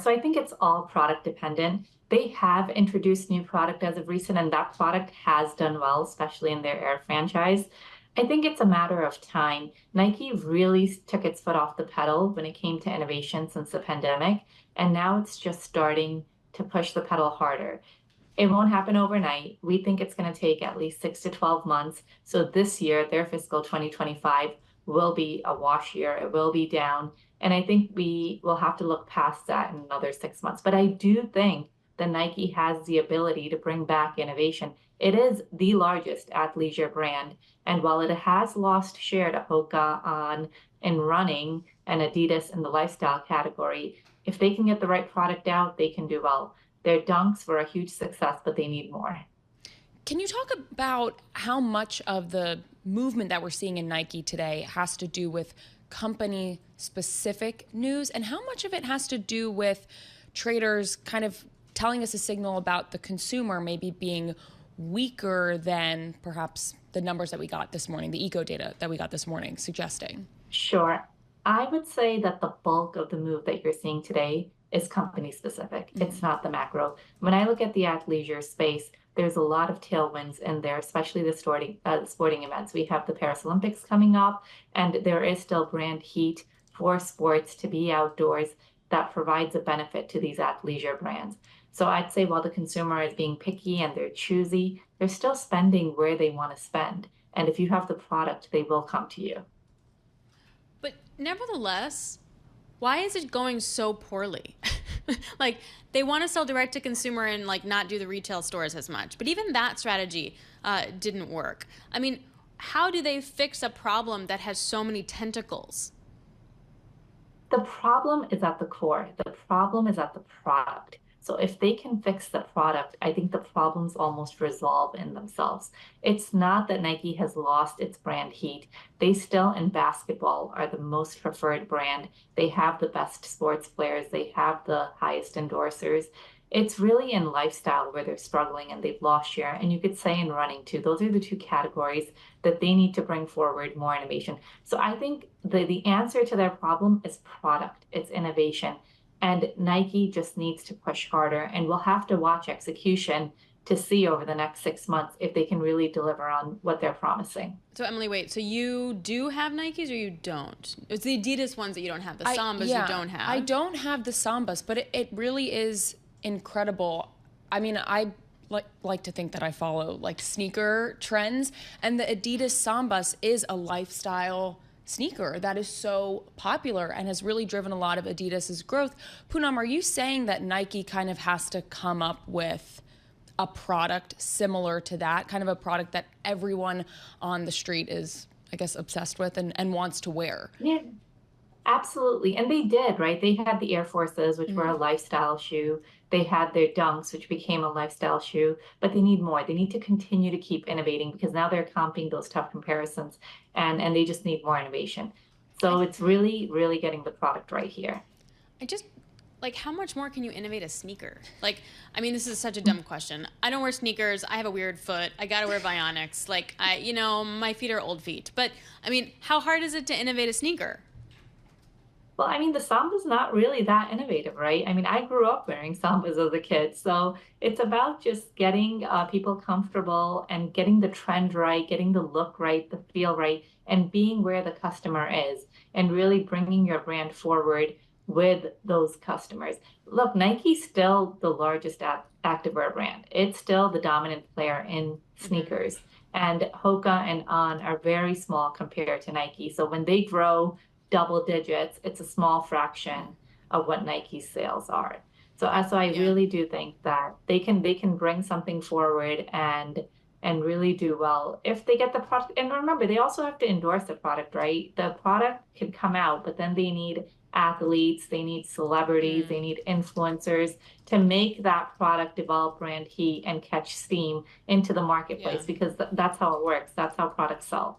So I think it's all product dependent. They have introduced new product as of recent, and that product has done well, especially in their Air franchise. I think it's a matter of time. Nike really took its foot off the pedal when it came to innovation since the pandemic, and now it's just starting to push the pedal harder. It won't happen overnight. We think it's going to take at least 6 to 12 months. So this year, their fiscal 2025 will be a wash year. It will be down. And I think we will have to look past that in another 6 months. But I do think that Nike has the ability to bring back innovation. It is the largest athleisure brand. And while it has lost share to Hoka on in running and Adidas in the lifestyle category, if they can get the right product out, they can do well. Their dunks were a huge success, but they need more. Can you talk about how much of the movement that we're seeing in Nike today has to do with company-specific news, and how much of it has to do with traders kind of telling us a signal about the consumer maybe being weaker than perhaps the numbers that we got this morning, the eco data that we got this morning suggesting? Sure. I would say that the bulk of the move that you're seeing today is company specific. It's not the macro. When I look at the athleisure space, there's a lot of tailwinds in there, especially the sporting events. We have the Paris Olympics coming up, and there is still brand heat for sports to be outdoors that provides a benefit to these athleisure brands. So I'd say while the consumer is being picky and they're choosy, they're still spending where they want to spend. And if you have the product, they will come to you. But nevertheless, why is it going so poorly? Like, they want to sell direct to consumer and like not do the retail stores as much. But even that strategy didn't work. I mean, how do they fix a problem that has so many tentacles? The problem is at the core. The problem is at the product. So if they can fix the product, I think the problems almost resolve in themselves. It's not that Nike has lost its brand heat. They still in basketball are the most preferred brand. They have the best sports players. They have the highest endorsers. It's really in lifestyle where they're struggling and they've lost share. And you could say in running too. Those are the two categories that they need to bring forward more innovation. So I think the answer to their problem is product. It's innovation. And Nike just needs to push harder, and we'll have to watch execution to see over the next 6 months if they can really deliver on what they're promising. So Emily, wait, so you do have Nikes or you don't? It's the Adidas ones that you don't have, the Sambas you don't have. I don't have the Sambas, but it really is incredible. I mean, I like to think that I follow like sneaker trends, and the Adidas Sambas is a lifestyle sneaker that is so popular and has really driven a lot of Adidas's growth. Poonam, are you saying that Nike kind of has to come up with a product similar to that, kind of a product that everyone on the street is, I guess, obsessed with and wants to wear? Yeah, absolutely. And they did, right? They had the Air Forces, which were a lifestyle shoe. They had their Dunks, which became a lifestyle shoe, but they need more. They need to continue to keep innovating because now they're comping those tough comparisons and they just need more innovation. So it's really, really getting the product right here. I just, like, how much more can you innovate a sneaker? Like, I mean, this is such a dumb question. I don't wear sneakers. I have a weird foot. I got to wear Bionics. Like, my feet are old feet. But, I mean, how hard is it to innovate a sneaker? Well, I mean, the Samba's not really that innovative, right? I mean, I grew up wearing Sambas as a kid. So it's about just getting people comfortable and getting the trend right, getting the look right, the feel right, and being where the customer is and really bringing your brand forward with those customers. Look, Nike's still the largest activewear brand. It's still the dominant player in sneakers. And Hoka and On are very small compared to Nike. So when they grow double digits, it's a small fraction of what Nike's sales are. So I really do think that they can bring something forward and really do well if they get the product. And remember, they also have to endorse the product, right? The product can come out, but then they need athletes, they need celebrities, they need influencers to make that product develop brand heat and catch steam into the marketplace because that's how it works. That's how products sell.